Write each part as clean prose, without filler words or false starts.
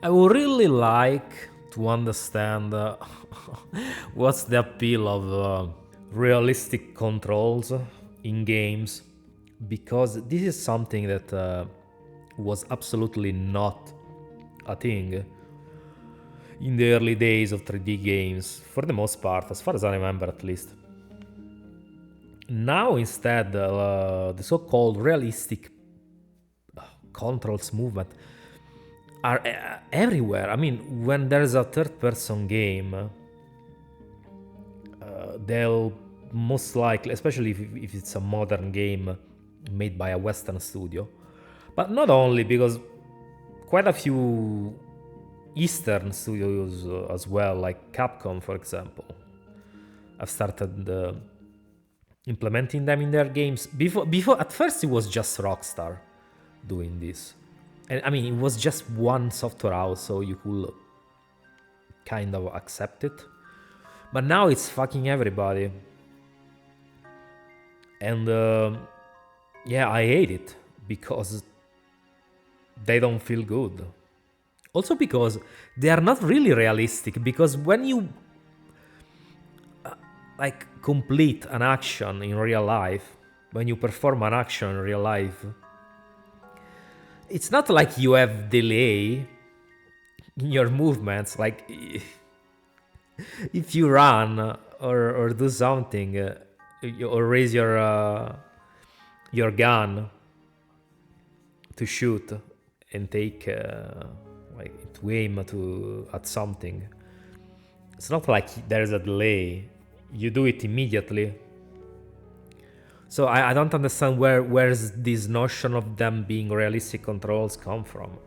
I would really like to understand what's the appeal of realistic controls in games, because this is something that was absolutely not a thing in the early days of 3D games, for the most part, as far as I remember at least. Now, instead, the so called realistic controls movement are everywhere. I mean, when there's a third person game, they'll most likely, especially if it's a modern game made by a Western studio, but not only, because quite a few Eastern studios as well, like Capcom, for example, have started implementing them in their games. Before, at first, it was just Rockstar doing this, and I mean, it was just one software house, so you could kind of accept it. But now it's fucking everybody, and yeah, I hate it because they don't feel good. Also because they are not really realistic, because when you like complete an action in real life, when you perform an action in real life, it's not like you have delay in your movements. Like if you run or do something or raise your gun to shoot and take like to aim at something, it's not like there's a delay. You do it immediately. So I don't understand where's this notion of them being realistic controls come from.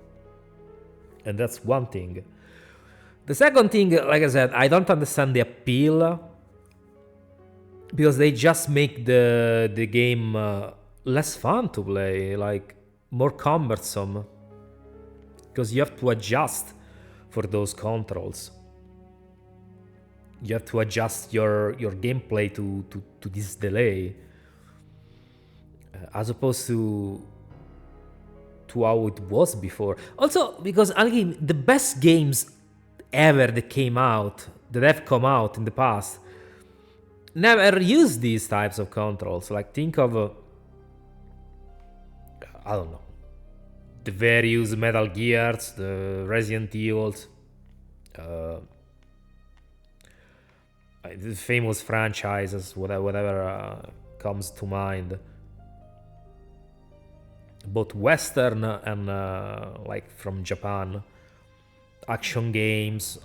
And that's one thing. The second thing, like I said, I don't understand the appeal, because they just make the game less fun to play, like more cumbersome, because you have to adjust for those controls. You have to adjust your gameplay to this delay, as opposed to how it was before. Also, because again, the best games ever that have come out in the past, never used these types of controls. Like, think of I don't know, the various Metal Gears, the Resident Evils, the famous franchises, whatever comes to mind, both Western and like from Japan, action games,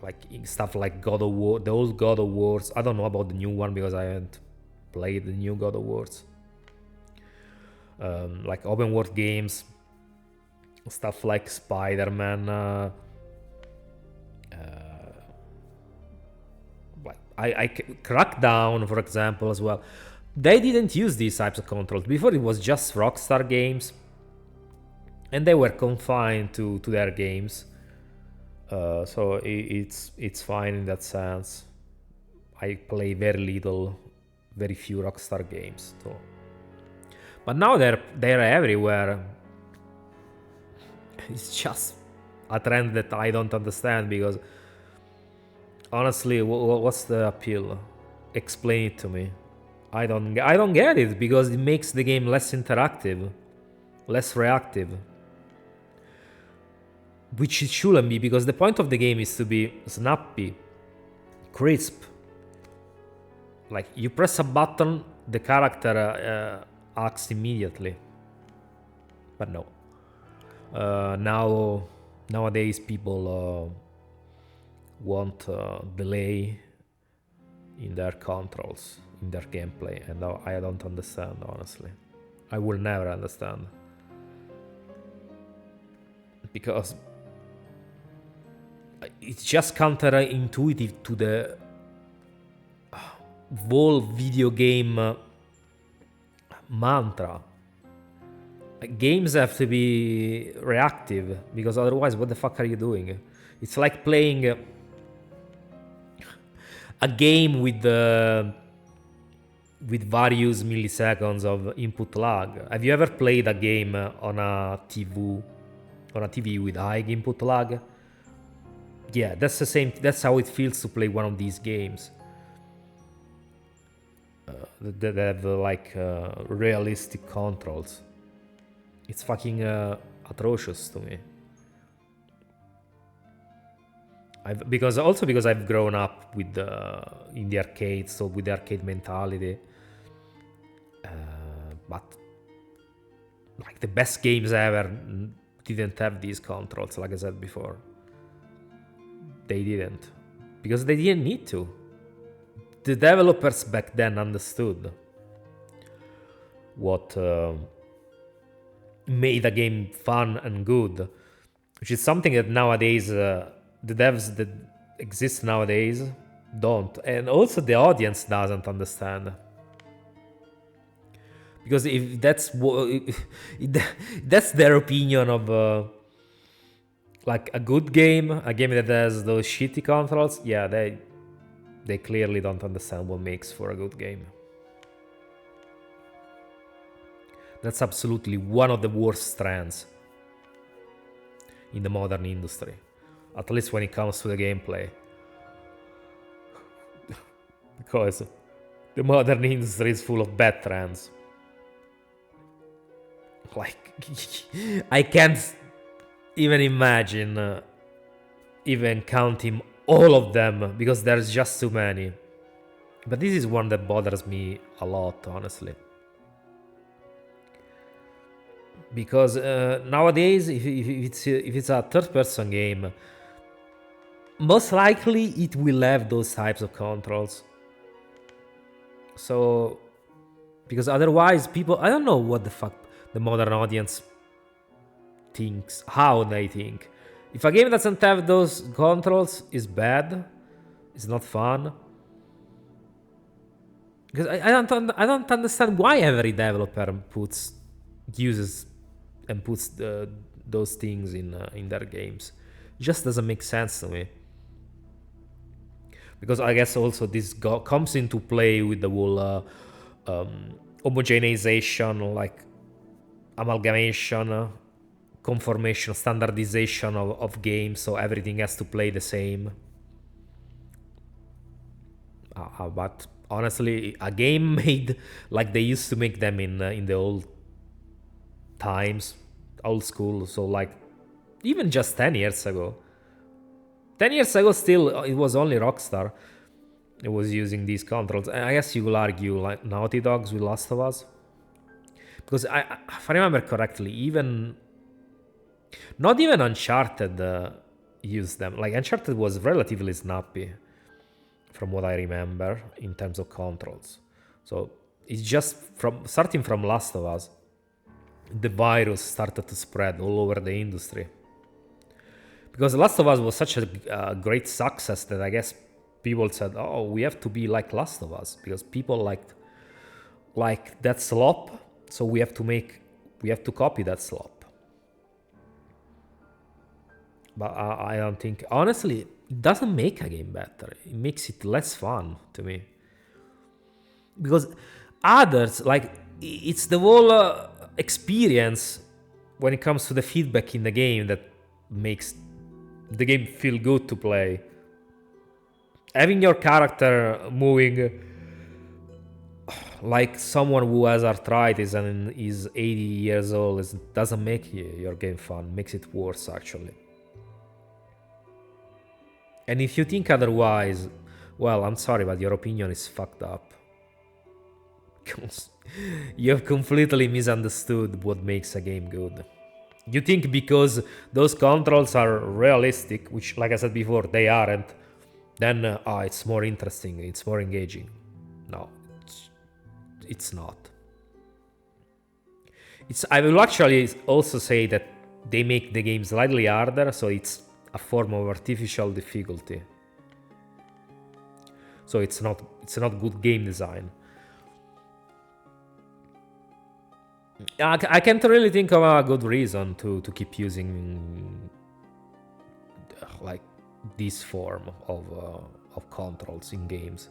like stuff like God of War, the old God of Wars. I don't know about the new one because I haven't played the new God of Wars. Like open world games, stuff like Spider-Man. I Crackdown, for example, as well. They didn't use these types of controls. Before, it was just Rockstar games, and they were confined to their games. So it's fine in that sense. I play very few Rockstar games too. But now they're everywhere. It's just a trend that I don't understand, because honestly, what's the appeal? Explain it to me. I don't get it, because it makes the game less interactive, less reactive, which it shouldn't be, because the point of the game is to be snappy, crisp. Like, you press a button, the character acts immediately. But no. Nowadays people want delay in their controls, in their gameplay, and I don't understand, honestly. I will never understand, because it's just counterintuitive to the whole video game mantra. Games have to be reactive, because otherwise, what the fuck are you doing? It's like playing a game with various milliseconds of input lag. Have you ever played a game on a TV on a TV with high input lag. Yeah, that's the same. That's how it feels to play one of these games that have like realistic controls. It's fucking atrocious to me. Because I've grown up with in the arcade, so with the arcade mentality. But like the best games ever didn't have these controls, like I said before. They didn't, because they didn't need to. The developers back then understood what made a game fun and good, which is something that nowadays the devs that exist nowadays don't, and also the audience doesn't understand. Because if that's that's their opinion of like a good game, a game that has those shitty controls, yeah, they clearly don't understand what makes for a good game. That's absolutely one of the worst trends in the modern industry, at least when it comes to the gameplay. Because the modern industry is full of bad trends. Like, I can't even imagine even counting all of them, because there's just too many. But this is one that bothers me a lot, honestly. Because nowadays, if it's a third-person game, most likely it will have those types of controls. So, because otherwise people, I don't know what the fuck the modern audience thinks, how they think. If a game doesn't have those controls, it's bad, it's not fun. Because I don't understand why every developer uses and puts those things in their games. It just doesn't make sense to me. Because I guess also this comes into play with the whole homogenization, like amalgamation, conformation, standardization of games, so everything has to play the same. But honestly, a game made like they used to make them in the old times, old school, so like even just 10 years ago. 10 years ago, still, it was only Rockstar it was using these controls. And I guess you will argue like Naughty Dogs with Last of Us. Because if I remember correctly, not even Uncharted used them. Like, Uncharted was relatively snappy, from what I remember, in terms of controls. So it's just starting from Last of Us, the virus started to spread all over the industry. Because Last of Us was such a great success that I guess people said, "Oh, we have to be like Last of Us," because people like that slop, so we have to copy that slop. But I don't think, honestly, it doesn't make a game better. It makes it less fun to me. Because others, like, it's the whole experience when it comes to the feedback in the game that makes the game feel good to play. Having your character moving like someone who has arthritis and is 80 years old doesn't make your game fun. Makes it worse, actually. And if you think otherwise, well, I'm sorry, but your opinion is fucked up. You have completely misunderstood what makes a game good. You think because those controls are realistic, which, like I said before, they aren't, then it's more interesting, it's more engaging. No, it's not. I will actually also say that they make the game slightly harder, so it's a form of artificial difficulty. So it's not good game design. I can't really think of a good reason to keep using like this form of controls in games.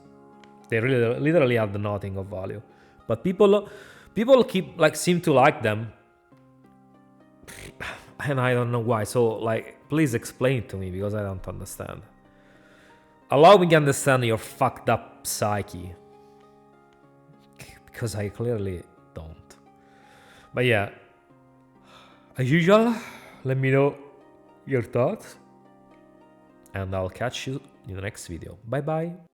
They really literally add nothing of value, but people keep seem to like them. and I don't know why. So, like, please explain to me because I don't understand. Allow me to understand your fucked up psyche. Because I clearly don't. But yeah, as usual, let me know your thoughts. And I'll catch you in the next video. Bye bye.